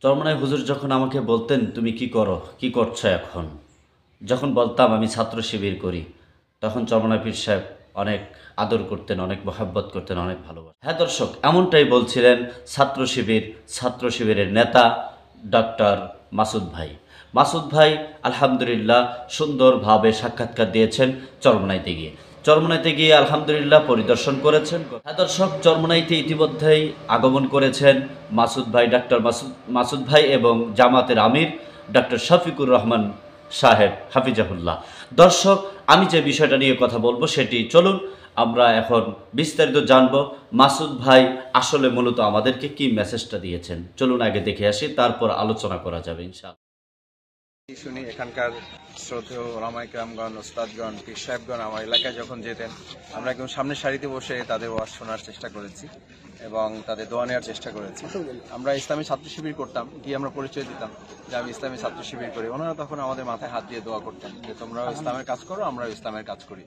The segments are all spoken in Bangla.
চরমনাই হুজুর যখন আমাকে বলতেন তুমি কি করো, কি করছো এখন, যখন বলতাম আমি ছাত্র শিবির করি, তখন চরমনাই পীর সাহেব অনেক আদর করতেন, অনেক মহাব্বত করতেন, অনেক ভালোবাসতেন। হ্যাঁ দর্শক, এমনটাই বলছিলেন ছাত্র শিবিরের নেতা ডক্টর মাসুদ ভাই। মাসুদ ভাই আলহামদুলিল্লাহ সুন্দরভাবে সাক্ষাৎকার দিয়েছেন চরমনাইতে গিয়ে আলহামদুলিল্লাহ পরিদর্শন করেছেন। হ্যাঁ দর্শক, চরমনাইতে ইতিমধ্যেই আগমন করেছেন মাসুদ ভাই এবং জামাতের আমির ডক্টর শফিকুর রহমান সাহেব হাফিজাহুল্লাহ। দর্শক, আমি যে বিষয়টা নিয়ে কথা বলবো সেটি চলুন আমরা এখন বিস্তারিত জানব। মাসুদ ভাই আসলে মূলত আমাদেরকে কি মেসেজটা দিয়েছেন চলুন আগে দেখে আসি, তারপর আলোচনা করা যাবে ইনশাআল্লাহ। শুনি এখানকার শ্রদ্ধেয় ওলামায়ে কেরামগণ, ওস্তাদগণ, পীর সাহেবগণ আমার এলাকায় যখন যেতেন, আমরা একদম সামনের সারিতে বসে তাদের ওয়াজ শোনার চেষ্টা করেছি এবং তাদের দোয়া নেওয়ার চেষ্টা করেছি। আমরা ইসলামী ছাত্র শিবির করতাম, গিয়ে আমরা পরিচয় দিতাম যে আমি ইসলামী ছাত্র শিবির করি। ওনারা তখন আমাদের মাথায় হাত দিয়ে দোয়া করতেন যে তোমরাও ইসলামের কাজ করো, আমরাও ইসলামের কাজ করি,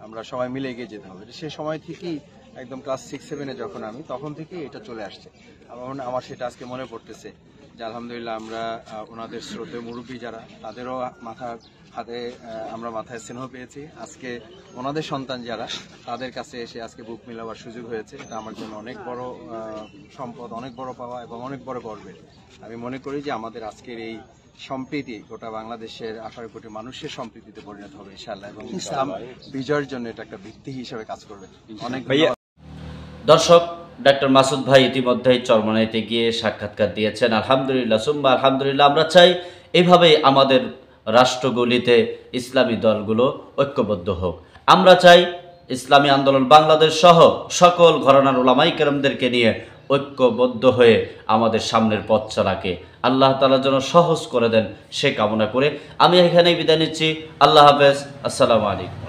আমরা সবাই মিলে এগিয়ে যেতে হবে। সে সময় থেকেই একদম ক্লাস 6-7-এ যখন আমি, তখন থেকেই এটা চলে আসছে। আমার সেটা আজকে মনে পড়তেছে যে আলহামদুলিল্লাহ আমরা ওনাদের শ্রদ্ধেয় মুরব্বী যারা, তাদেরও আমরা মাথায় স্নেহ পেয়েছি। আজকে ওনাদের সন্তান যারা, তাদের কাছে এসে আজকে বুক মিলাবার সুযোগ হয়েছে। এটা আমার জন্য অনেক বড় সম্পদ, অনেক বড় পাওয়া এবং অনেক বড় গর্বের। আমি মনে করি যে আমাদের আজকের এই সম্প্রীতি গোটা বাংলাদেশের 18 কোটি মানুষের সম্প্রীতিতে পরিণত হবে ইনশাআল্লাহ, এবং ইসলাম বিজয়ের জন্য এটা একটা ভিত্তি হিসেবে কাজ করবে। অনেক দর্শক, ডক্টর মাসুদ ভাই ইতিমধ্যেই চরমনাইতে গিয়ে সাক্ষাৎকার দিয়েছেন। আলহামদুলিল্লাহ সুম্মা আলহামদুলিল্লাহ। আমরা চাই এইভাবেই আমাদের রাষ্ট্রগুলিতে ইসলামী দলগুলো ঐক্যবদ্ধ হোক। আমরা চাই ইসলামী আন্দোলন বাংলাদেশ সহ সকল ঘরানার উলামায়ে কেরামদেরকে নিয়ে ঐক্যবদ্ধ হয়ে আমাদের সামনের পথ চলাকে আল্লাহ তাআলা যেন সহজ করে দেন সে কামনা করে আমি এখানেই বিদায় নিচ্ছি। আল্লাহ হাফেজ, আসসালামু আলাইকুম।